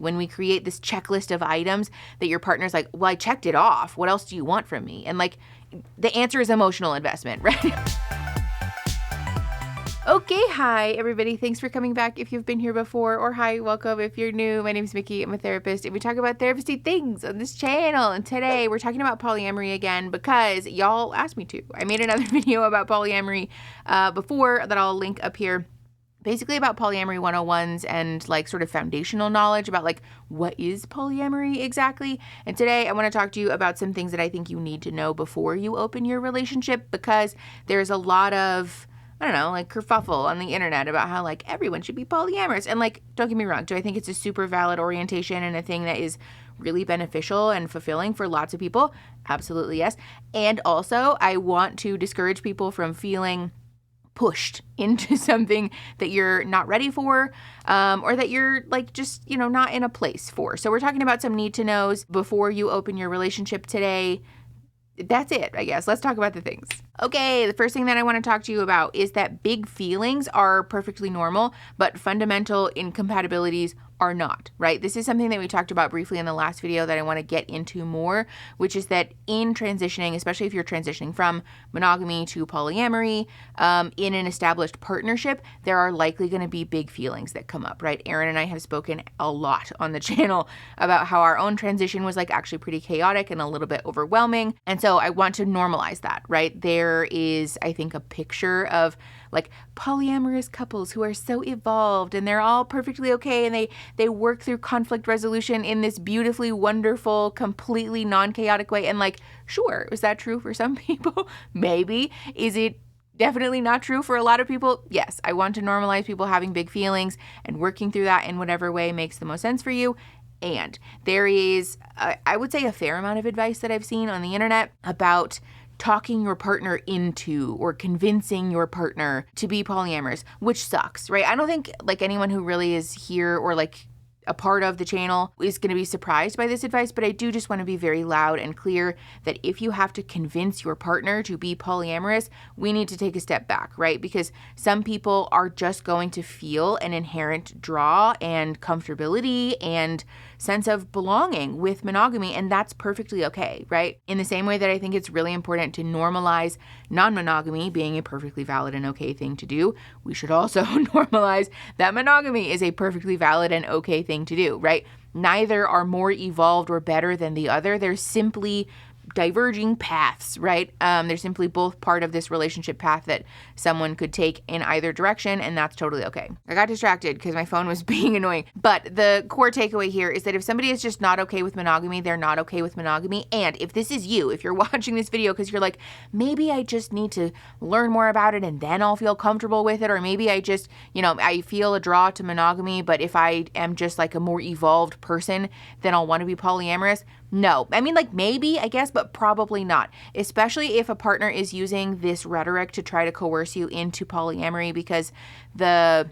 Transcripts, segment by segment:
When we create this checklist of items that your partner's like, well, I checked it off. What else do you want from me? And like, the answer is emotional investment, right? Okay, hi everybody. Thanks for coming back if you've been here before, or hi, welcome if you're new. My name is Mickey. I'm a therapist, and we talk about therapy things on this channel. And today we're talking about polyamory again because y'all asked me to. I made another video about polyamory before that I'll link up here. Basically about polyamory 101s and like sort of foundational knowledge about like what is polyamory exactly. And today I want to talk to you about some things that I think you need to know before you open your relationship, because there's a lot of, I don't know, like kerfuffle on the internet about how like everyone should be polyamorous. And like, don't get me wrong, do I think it's a super valid orientation and a thing that is really beneficial and fulfilling for lots of people? Absolutely yes. And also I want to discourage people from feeling pushed into something that you're not ready for, or that you're like just, you know, not in a place for. So we're talking about some need to knows before you open your relationship today. That's it, I guess. Let's talk about the things. Okay, the first thing that I want to talk to you about is that big feelings are perfectly normal, but fundamental incompatibilities are not, right? This is something that we talked about briefly in the last video that I want to get into more, which is that in transitioning, especially if you're transitioning from monogamy to polyamory, in an established partnership, there are likely going to be big feelings that come up, right? Erin and I have spoken a lot on the channel about how our own transition was like actually pretty chaotic and a little bit overwhelming. And so I want to normalize that, right? There is, I think, a picture of like polyamorous couples who are so evolved and they're all perfectly okay, and they work through conflict resolution in this beautifully wonderful, completely non-chaotic way. And like, sure, is that true for some people? Maybe. Is it definitely not true for a lot of people? Yes. I want to normalize people having big feelings and working through that in whatever way makes the most sense for you. And there is, I would say, a fair amount of advice that I've seen on the internet about talking your partner into or convincing your partner to be polyamorous, which sucks, right? I don't think like anyone who really is here or like a part of the channel is going to be surprised by this advice, but I do just want to be very loud and clear that if you have to convince your partner to be polyamorous, we need to take a step back, right? Because some people are just going to feel an inherent draw and comfortability and sense of belonging with monogamy, and that's perfectly okay, right? In the same way that I think it's really important to normalize non-monogamy being a perfectly valid and okay thing to do, we should also normalize that monogamy is a perfectly valid and okay thing to do, right? Neither are more evolved or better than the other. They're simply diverging paths, right? They're simply both part of this relationship path that someone could take in either direction, and that's totally okay. I got distracted because my phone was being annoying, but the core takeaway here is that if somebody is just not okay with monogamy, they're not okay with monogamy. And if this is you, if you're watching this video because you're like, maybe I just need to learn more about it and then I'll feel comfortable with it, or maybe I just, you know, I feel a draw to monogamy, but if I am just like a more evolved person, then I'll want to be polyamorous. No, I mean, like maybe, I guess, but probably not, especially if a partner is using this rhetoric to try to coerce you into polyamory, because the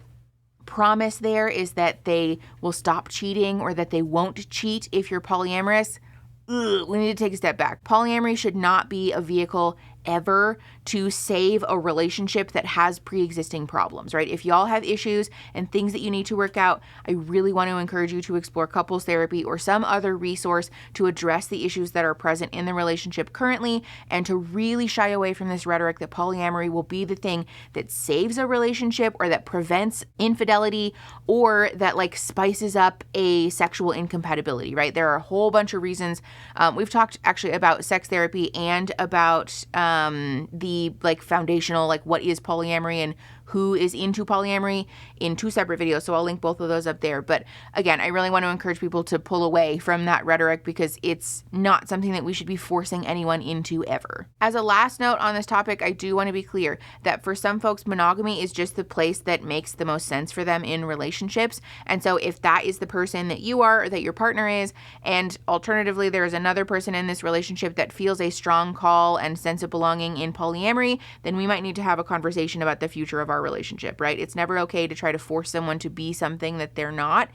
promise there is that they will stop cheating or that they won't cheat if you're polyamorous. We need to take a step back. Polyamory should not be a vehicle ever to save a relationship that has pre-existing problems, right? If y'all have issues and things that you need to work out, I really want to encourage you to explore couples therapy or some other resource to address the issues that are present in the relationship currently, and to really shy away from this rhetoric that polyamory will be the thing that saves a relationship or that prevents infidelity or that like spices up a sexual incompatibility, right? There are a whole bunch of reasons. We've talked actually about sex therapy and about the like foundational, like what is polyamory and who is into polyamory in 2 separate videos. So I'll link both of those up there. But again, I really want to encourage people to pull away from that rhetoric because it's not something that we should be forcing anyone into ever. As a last note on this topic, I do want to be clear that for some folks, monogamy is just the place that makes the most sense for them in relationships. And so if that is the person that you are or that your partner is, and alternatively, there is another person in this relationship that feels a strong call and sense of belonging in polyamory, then we might need to have a conversation about the future of our relationship, right? It's never okay to try to force someone to be something that they're not.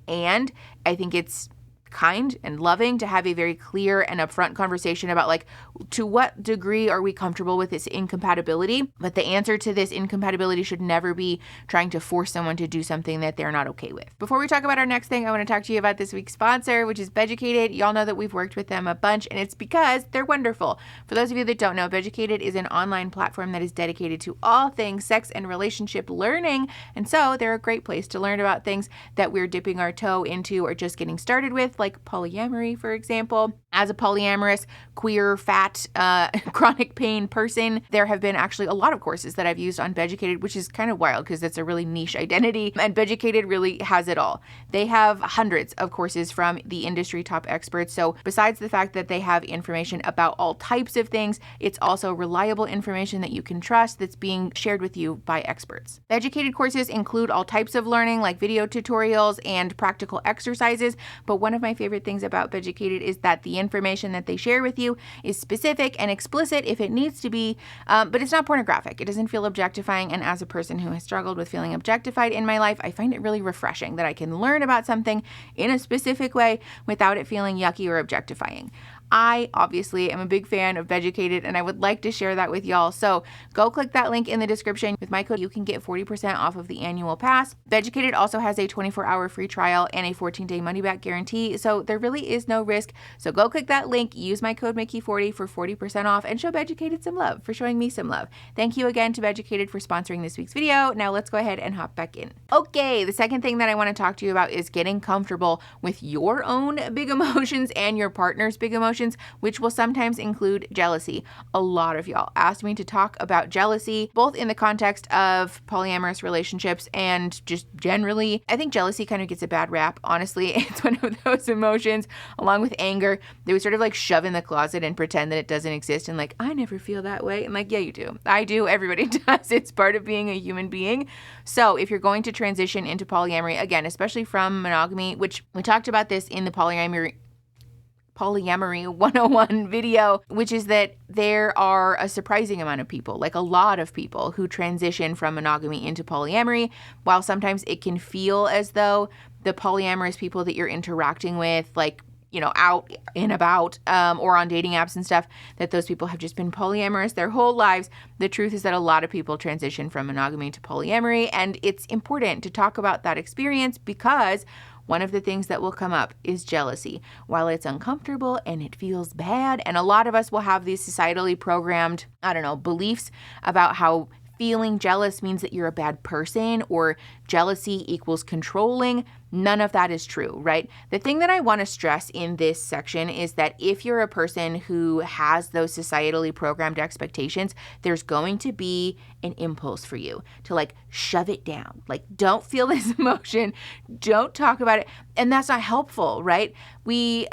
And I think it's kind and loving to have a very clear and upfront conversation about like, to what degree are we comfortable with this incompatibility? But the answer to this incompatibility should never be trying to force someone to do something that they're not okay with. Before we talk about our next thing, I want to talk to you about this week's sponsor, which is Beducated. Y'all know that we've worked with them a bunch, and it's because they're wonderful. For those of you that don't know, Beducated is an online platform that is dedicated to all things sex and relationship learning, and so they're a great place to learn about things that we're dipping our toe into or just getting started with, like polyamory, for example. As a polyamorous, queer, fat, chronic pain person, there have been actually a lot of courses that I've used on Beducated, which is kind of wild because it's a really niche identity, and Beducated really has it all. They have hundreds of courses from the industry top experts, so besides the fact that they have information about all types of things, it's also reliable information that you can trust that's being shared with you by experts. Beducated courses include all types of learning, like video tutorials and practical exercises, but one of my favorite things about Beducated is that the information that they share with you is specific and explicit if it needs to be, but it's not pornographic. It doesn't feel objectifying, and as a person who has struggled with feeling objectified in my life, I find it really refreshing that I can learn about something in a specific way without it feeling yucky or objectifying. I obviously am a big fan of Beducated, and I would like to share that with y'all. So go click that link in the description. With my code, you can get 40% off of the annual pass. Beducated also has a 24-hour free trial and a 14-day money-back guarantee, so there really is no risk. So go click that link, use my code Mickey40 for 40% off, and show Beducated some love for showing me some love. Thank you again to Beducated for sponsoring this week's video. Now let's go ahead and hop back in. Okay, the second thing that I want to talk to you about is getting comfortable with your own big emotions and your partner's big emotions, which will sometimes include jealousy. A lot of y'all asked me to talk about jealousy, both in the context of polyamorous relationships and just generally. I think jealousy kind of gets a bad rap, honestly. It's one of those emotions, along with anger, that we sort of like shove in the closet and pretend that it doesn't exist and like, I never feel that way. And like, yeah, you do. I do. Everybody does. It's part of being a human being. So if you're going to transition into polyamory, again, especially from monogamy, which we talked about this in the Polyamory 101 video, which is that there are a surprising amount of people, like a lot of people, who transition from monogamy into polyamory. While sometimes it can feel as though the polyamorous people that you're interacting with, like, you know, out and about or on dating apps and stuff, that those people have just been polyamorous their whole lives. The truth is that a lot of people transition from monogamy to polyamory, and it's important to talk about that experience because one of the things that will come up is jealousy. While it's uncomfortable and it feels bad, and a lot of us will have these societally programmed, beliefs about how feeling jealous means that you're a bad person or jealousy equals controlling. None of that is true, right? The thing that I want to stress in this section is that if you're a person who has those societally programmed expectations, there's going to be an impulse for you to like shove it down. Like, don't feel this emotion. Don't talk about it. And that's not helpful, right? We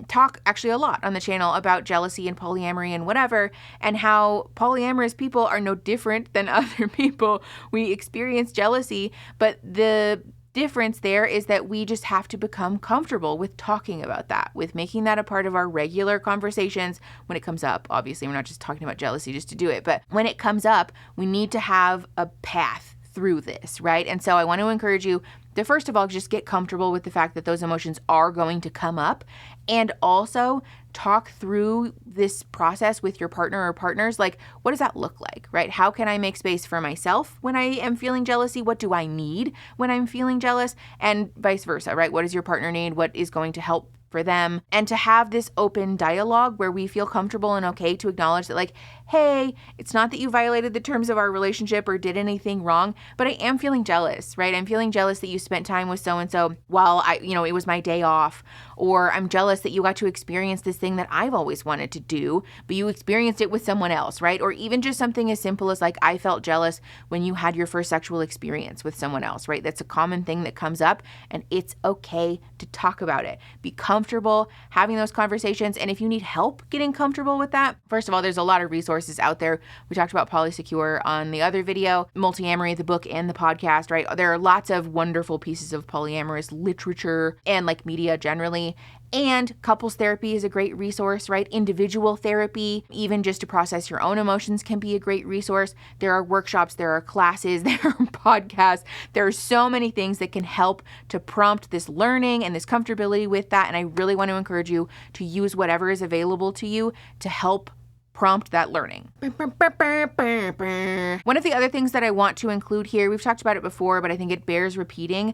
talk actually a lot on the channel about jealousy and polyamory and whatever, and how polyamorous people are no different than other people. We experience jealousy, but the difference there is that we just have to become comfortable with talking about that, with making that a part of our regular conversations when it comes up. Obviously, we're not just talking about jealousy just to do it, but when it comes up, we need to have a path through this, right? And so I want to encourage you to, first of all, just get comfortable with the fact that those emotions are going to come up, and also talk through this process with your partner or partners. Like, what does that look like, right? How can I make space for myself when I am feeling jealousy? What do I need when I'm feeling jealous? And vice versa, right? What does your partner need? What is going to help for them? And to have this open dialogue where we feel comfortable and okay to acknowledge that, like, hey, it's not that you violated the terms of our relationship or did anything wrong, but I am feeling jealous, right? I'm feeling jealous that you spent time with so-and-so while it was my day off, or I'm jealous that you got to experience this thing that I've always wanted to do, but you experienced it with someone else, right? Or even just something as simple as like, I felt jealous when you had your first sexual experience with someone else, right? That's a common thing that comes up, and it's okay to talk about it. Be comfortable having those conversations. And if you need help getting comfortable with that, first of all, there's a lot of resources out there. We talked about Polysecure on the other video, Multiamory, the book and the podcast, right? There are lots of wonderful pieces of polyamorous literature and like media generally. And couples therapy is a great resource, right? Individual therapy, even just to process your own emotions, can be a great resource. There are workshops, there are classes, there are podcasts. There are so many things that can help to prompt this learning and this comfortability with that. And I really want to encourage you to use whatever is available to you to help prompt that learning. One of the other things that I want to include here, we've talked about it before, but I think it bears repeating,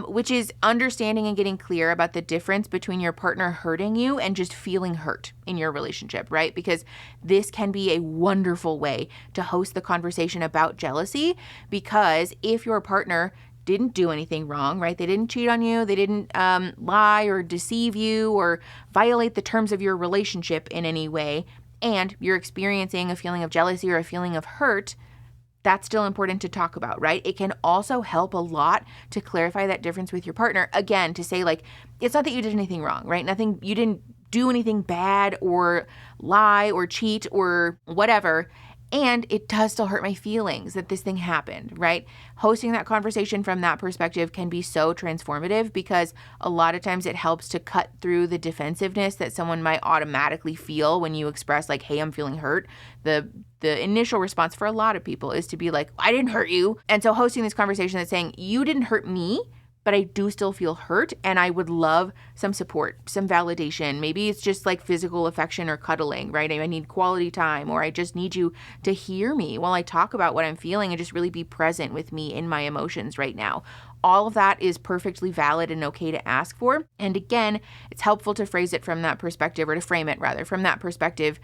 which is understanding and getting clear about the difference between your partner hurting you and just feeling hurt in your relationship, right? Because this can be a wonderful way to host the conversation about jealousy, because if your partner didn't do anything wrong, right? They didn't cheat on you. They didn't lie or deceive you or violate the terms of your relationship in any way, and you're experiencing a feeling of jealousy or a feeling of hurt, that's still important to talk about, right? It can also help a lot to clarify that difference with your partner. Again, to say like, it's not that you did anything wrong, right? You didn't do anything bad or lie or cheat or whatever. And it does still hurt my feelings that this thing happened, right? Hosting that conversation from that perspective can be so transformative, because a lot of times it helps to cut through the defensiveness that someone might automatically feel when you express like, hey, I'm feeling hurt. The initial response for a lot of people is to be like, I didn't hurt you. And so hosting this conversation that's saying, you didn't hurt me, but I do still feel hurt, and I would love some support, some validation. Maybe it's just like physical affection or cuddling, right? I need quality time, or I just need you to hear me while I talk about what I'm feeling and just really be present with me in my emotions right now. All of that is perfectly valid and okay to ask for. And again, it's helpful to phrase it from that perspective, or to frame it rather from that perspective,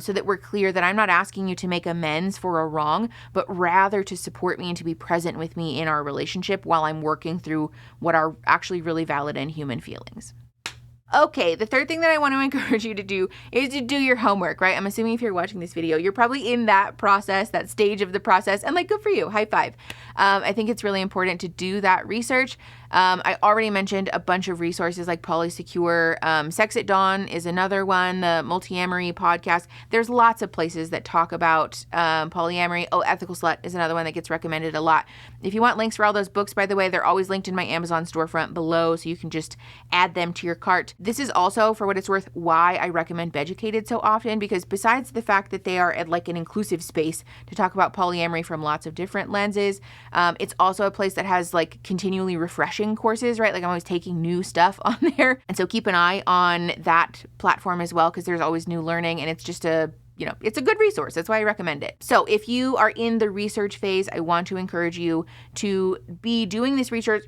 so that we're clear that I'm not asking you to make amends for a wrong, but rather to support me and to be present with me in our relationship while I'm working through what are actually really valid and human feelings. Okay, the third thing that I want to encourage you to do is to do your homework, right? I'm assuming if you're watching this video, you're probably in that process, that stage of the process, and like, good for you, high five. I think it's really important to do that research. I already mentioned a bunch of resources like Polysecure. Sex at Dawn is another one, the Polyamory podcast. There's lots of places that talk about polyamory. Oh, Ethical Slut is another one that gets recommended a lot. If you want links for all those books, by the way, they're always linked in my Amazon storefront below, so you can just add them to your cart. This is also, for what it's worth, why I recommend Beducated so often, because besides the fact that they are at like an inclusive space to talk about polyamory from lots of different lenses, it's also a place that has like continually refreshing courses, right? Like I'm always taking new stuff on there. And so keep an eye on that platform as well, because there's always new learning, and it's just it's a good resource. That's why I recommend it. So if you are in the research phase, I want to encourage you to be doing this research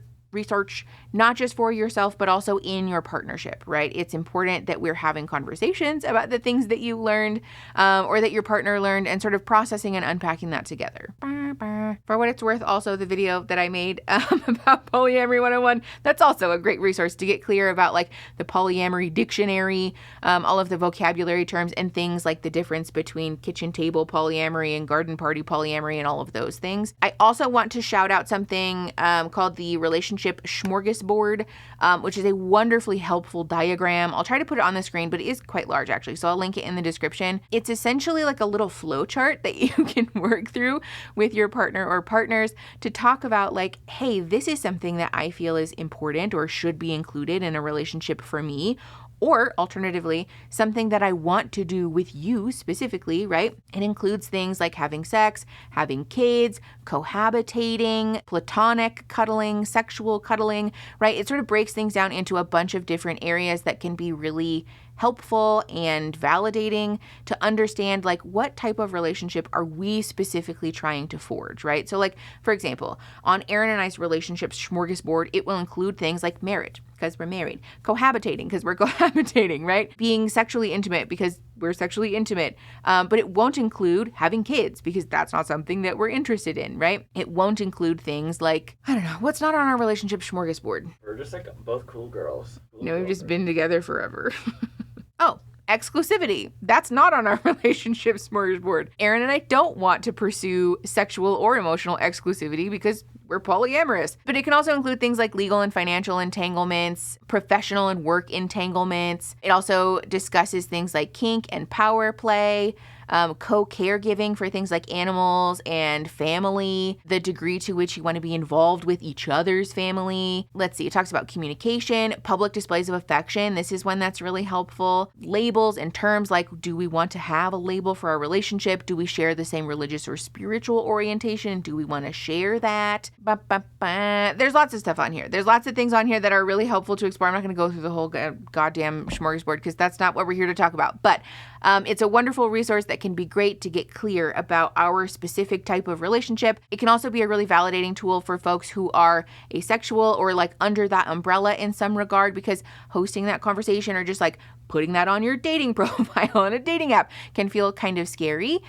not just for yourself, but also in your partnership, right? It's important that we're having conversations about the things that you learned or that your partner learned, and sort of processing and unpacking that together. For what it's worth, also the video that I made about Polyamory 101, that's also a great resource to get clear about like the polyamory dictionary, all of the vocabulary terms and things like the difference between kitchen table polyamory and garden party polyamory and all of those things. I also want to shout out something called the Relationship Smorgasbord, which is a wonderfully helpful diagram. I'll try to put it on the screen, but it is quite large actually, so I'll link it in the description. It's essentially like a little flow chart that you can work through with your partner or partners to talk about like, hey, this is something that I feel is important or should be included in a relationship for me. Or alternatively, something that I want to do with you specifically, right? It includes things like having sex, having kids, cohabitating, platonic cuddling, sexual cuddling, right? It sort of breaks things down into a bunch of different areas that can be really helpful and validating to understand like what type of relationship are we specifically trying to forge, right? So like, for example, on Erin and I's relationship smorgasbord, it will include things like marriage, because we're married, cohabitating, because we're cohabitating, right? Being sexually intimate, because we're sexually intimate, but it won't include having kids, because that's not something that we're interested in, right? It won't include things like, I don't know, what's not on our relationship smorgasbord? We're just like both cool girls. We've just been together forever. Oh, exclusivity. That's not on our relationship smorgasbord. Erin and I don't want to pursue sexual or emotional exclusivity because we're polyamorous. But it can also include things like legal and financial entanglements, professional and work entanglements. It also discusses things like kink and power play, co-caregiving for things like animals and family, the degree to which you want to be involved with each other's family. Let's see, it talks about communication, public displays of affection. This is one that's really helpful. Labels and terms like, do we want to have a label for our relationship? Do we share the same religious or spiritual orientation? Do we want to share that? There's lots of stuff on here. There's lots of things on here that are really helpful to explore. I'm not going to go through the whole goddamn smorgasbord because that's not what we're here to talk about. But it's a wonderful resource that can be great to get clear about our specific type of relationship. It can also be a really validating tool for folks who are asexual or like under that umbrella in some regard, because hosting that conversation or just like putting that on your dating profile on a dating app can feel kind of scary.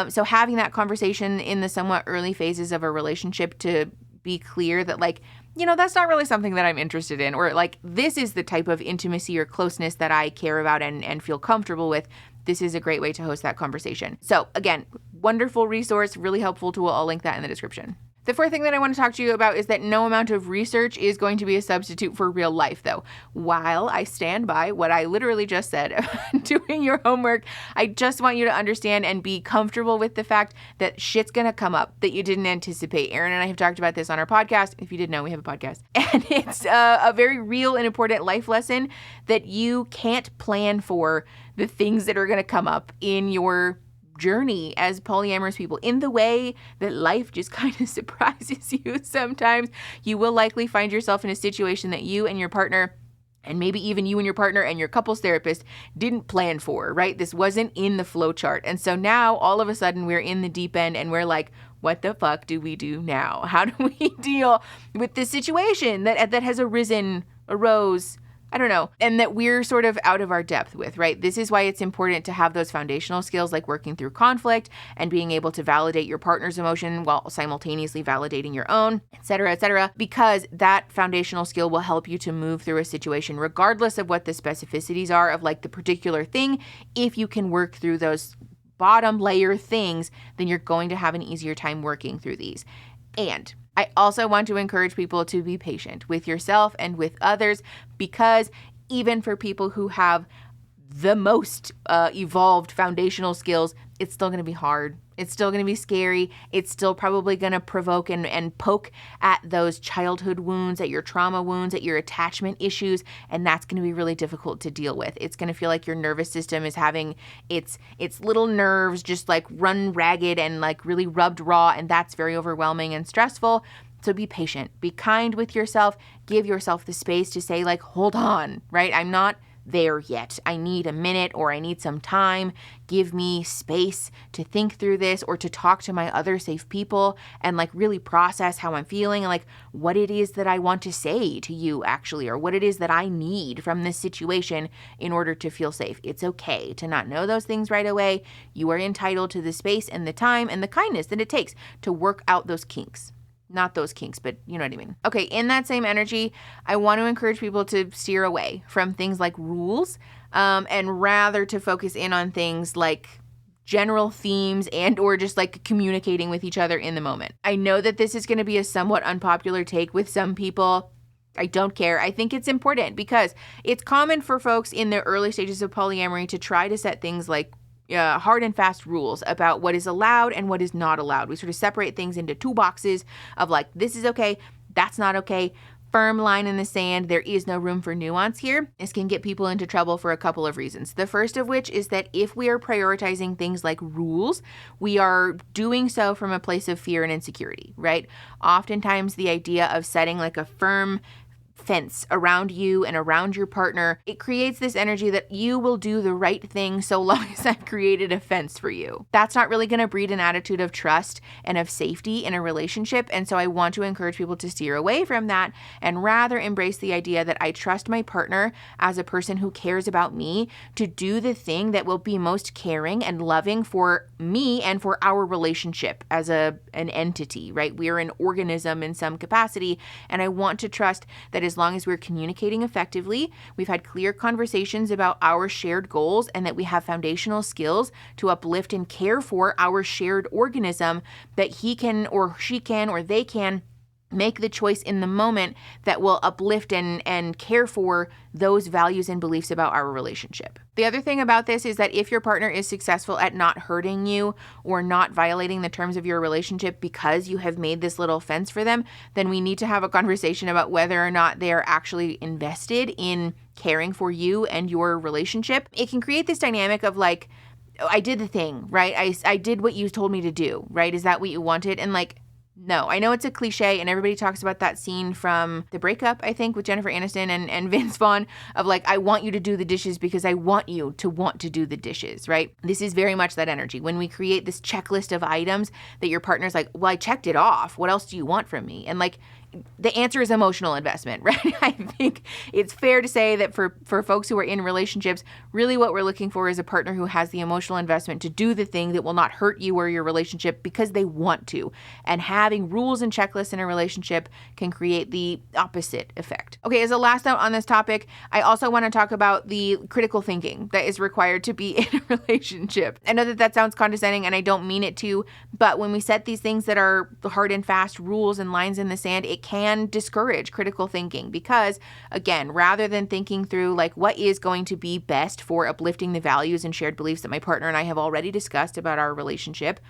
So having that conversation in the somewhat early phases of a relationship to be clear that like, you know, that's not really something that I'm interested in, or like, this is the type of intimacy or closeness that I care about and feel comfortable with. This is a great way to host that conversation. So again, wonderful resource, really helpful tool. I'll link that in the description. The fourth thing that I want to talk to you about is that no amount of research is going to be a substitute for real life, though. While I stand by what I literally just said about doing your homework, I just want you to understand and be comfortable with the fact that shit's going to come up that you didn't anticipate. Erin and I have talked about this on our podcast. If you didn't know, we have a podcast. And it's a very real and important life lesson that you can't plan for the things that are going to come up in your journey as polyamorous people. In the way that life just kind of surprises you sometimes, you will likely find yourself in a situation that you and your partner, and maybe even you and your partner and your couples therapist, didn't plan for, right? This wasn't in the flow chart. And so now all of a sudden we're in the deep end and we're like, what the fuck do we do now? How do we deal with this situation that has arose, I don't know, and that we're sort of out of our depth with, right? This is why it's important to have those foundational skills like working through conflict and being able to validate your partner's emotion while simultaneously validating your own, et cetera, because that foundational skill will help you to move through a situation regardless of what the specificities are of like the particular thing. If you can work through those bottom layer things, then you're going to have an easier time working through these. And I also want to encourage people to be patient with yourself and with others, because even for people who have the most evolved foundational skills, it's still going to be hard. It's still going to be scary. It's still probably going to provoke and poke at those childhood wounds, at your trauma wounds, at your attachment issues, and that's going to be really difficult to deal with. It's going to feel like your nervous system is having its little nerves just like run ragged and like really rubbed raw, and that's very overwhelming and stressful. So be patient, be kind with yourself, give yourself the space to say like, hold on, right? I'm not there yet. I need a minute, or I need some time. Give me space to think through this, or to talk to my other safe people and like really process how I'm feeling and like what it is that I want to say to you actually, or what it is that I need from this situation in order to feel safe. It's okay to not know those things right away. You are entitled to the space and the time and the kindness that it takes to work out those kinks. Not those kinks, but you know what I mean. Okay, in that same energy, I want to encourage people to steer away from things like rules, and rather to focus in on things like general themes and or just like communicating with each other in the moment. I know that this is going to be a somewhat unpopular take with some people. I don't care. I think it's important because it's common for folks in the early stages of polyamory to try to set things like hard and fast rules about what is allowed and what is not allowed. We sort of separate things into two boxes of like, this is okay, that's not okay, firm line in the sand. There is no room for nuance here. This can get people into trouble for a couple of reasons. The first of which is that if we are prioritizing things like rules, we are doing so from a place of fear and insecurity, right? Oftentimes the idea of setting like a firm fence around you and around your partner, it creates this energy that you will do the right thing so long as I've created a fence for you. That's not really going to breed an attitude of trust and of safety in a relationship. And so I want to encourage people to steer away from that and rather embrace the idea that I trust my partner as a person who cares about me to do the thing that will be most caring and loving for me and for our relationship as an entity, right? We are an organism in some capacity. And I want to trust that as long as we're communicating effectively, we've had clear conversations about our shared goals, and that we have foundational skills to uplift and care for our shared organism, that he can or she can or they can make the choice in the moment that will uplift and care for those values and beliefs about our relationship. The other thing about this is that if your partner is successful at not hurting you or not violating the terms of your relationship because you have made this little fence for them, then we need to have a conversation about whether or not they are actually invested in caring for you and your relationship. It can create this dynamic of like, I did the thing, right? I did what you told me to do, right? Is that what you wanted? And like, no, I know it's a cliche and everybody talks about that scene from The Breakup, I think, with Jennifer Aniston and Vince Vaughn of like, I want you to do the dishes because I want you to want to do the dishes, right? This is very much that energy. When we create this checklist of items that your partner's like, well, I checked it off. What else do you want from me? And like, the answer is emotional investment, right? I think it's fair to say that for folks who are in relationships, really what we're looking for is a partner who has the emotional investment to do the thing that will not hurt you or your relationship because they want to. And having rules and checklists in a relationship can create the opposite effect. Okay, as a last note on this topic, I also want to talk about the critical thinking that is required to be in a relationship. I know that sounds condescending and I don't mean it to, but when we set these things that are hard and fast rules and lines in the sand, it can discourage critical thinking because, again, rather than thinking through like what is going to be best for uplifting the values and shared beliefs that my partner and I have already discussed about our relationship,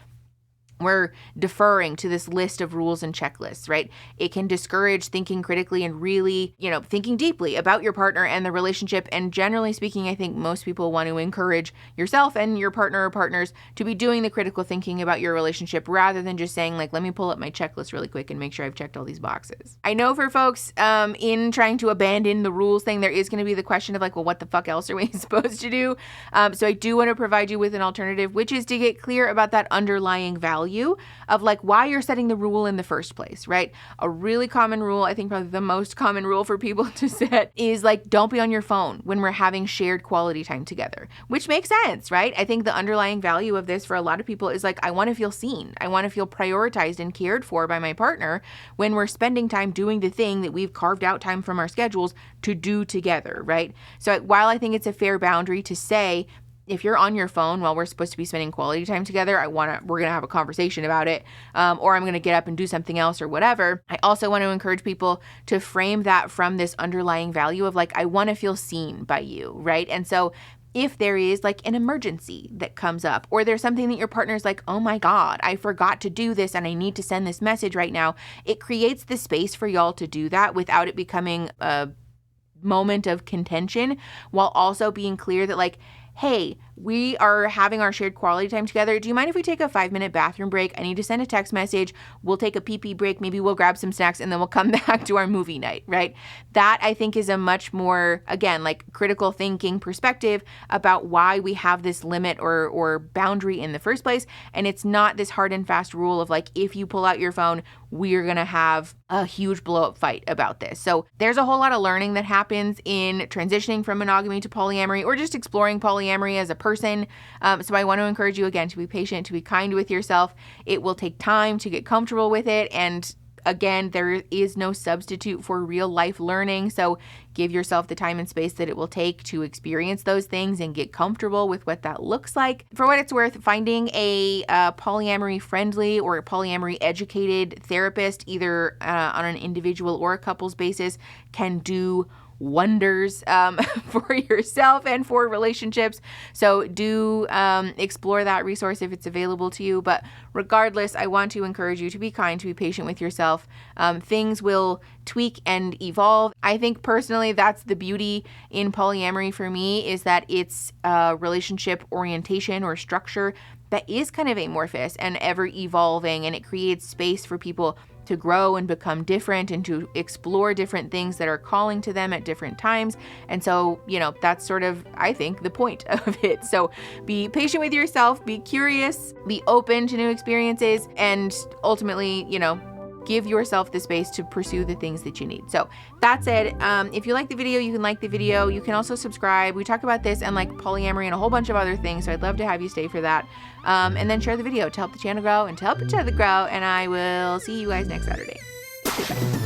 we're deferring to this list of rules and checklists, right? It can discourage thinking critically and really, thinking deeply about your partner and the relationship. And generally speaking, I think most people want to encourage yourself and your partner or partners to be doing the critical thinking about your relationship rather than just saying like, let me pull up my checklist really quick and make sure I've checked all these boxes. I know for folks in trying to abandon the rules thing, there is going to be the question of like, well, what the fuck else are we supposed to do? So I do want to provide you with an alternative, which is to get clear about that underlying value of like why you're setting the rule in the first place, right? A really common rule, I think probably the most common rule for people to set is like, don't be on your phone when we're having shared quality time together, which makes sense, right? I think the underlying value of this for a lot of people is like, I want to feel seen. I want to feel prioritized and cared for by my partner when we're spending time doing the thing that we've carved out time from our schedules to do together, right? So while I think it's a fair boundary to say, if you're on your phone while we're supposed to be spending quality time together, we're going to have a conversation about it, or I'm going to get up and do something else or whatever. I also want to encourage people to frame that from this underlying value of like, I want to feel seen by you, right? And so if there is like an emergency that comes up, or there's something that your partner's like, oh my God, I forgot to do this and I need to send this message right now, it creates the space for y'all to do that without it becoming a moment of contention, while also being clear that like, hey, we are having our shared quality time together. Do you mind if we take a 5-minute bathroom break? I need to send a text message. We'll take a pee-pee break. Maybe we'll grab some snacks and then we'll come back to our movie night, right? That I think is a much more, again, like critical thinking perspective about why we have this limit or boundary in the first place. And it's not this hard and fast rule of like, if you pull out your phone, we're going to have a huge blow up fight about this. So there's a whole lot of learning that happens in transitioning from monogamy to polyamory or just exploring polyamory as a person. So I want to encourage you again to be patient, to be kind with yourself. It will take time to get comfortable with it. And again, there is no substitute for real life learning. So give yourself the time and space that it will take to experience those things and get comfortable with what that looks like. For what it's worth, finding a polyamory friendly or a polyamory educated therapist, either on an individual or a couples basis, can do wonders for yourself and for relationships. So do explore that resource if it's available to you. But regardless, I want to encourage you to be kind, to be patient with yourself. Things will tweak and evolve. I think personally that's the beauty in polyamory for me, is that it's a relationship orientation or structure that is kind of amorphous and ever evolving, and it creates space for people to grow and become different and to explore different things that are calling to them at different times. And so, that's sort of, I think, the point of it. So be patient with yourself, be curious, be open to new experiences, and ultimately, give yourself the space to pursue the things that you need. So that said, if you like the video, you can like the video. You can also subscribe. We talk about this and like polyamory and a whole bunch of other things. So I'd love to have you stay for that. And then share the video to help the channel grow and to help each other grow. And I will see you guys next Saturday. Goodbye.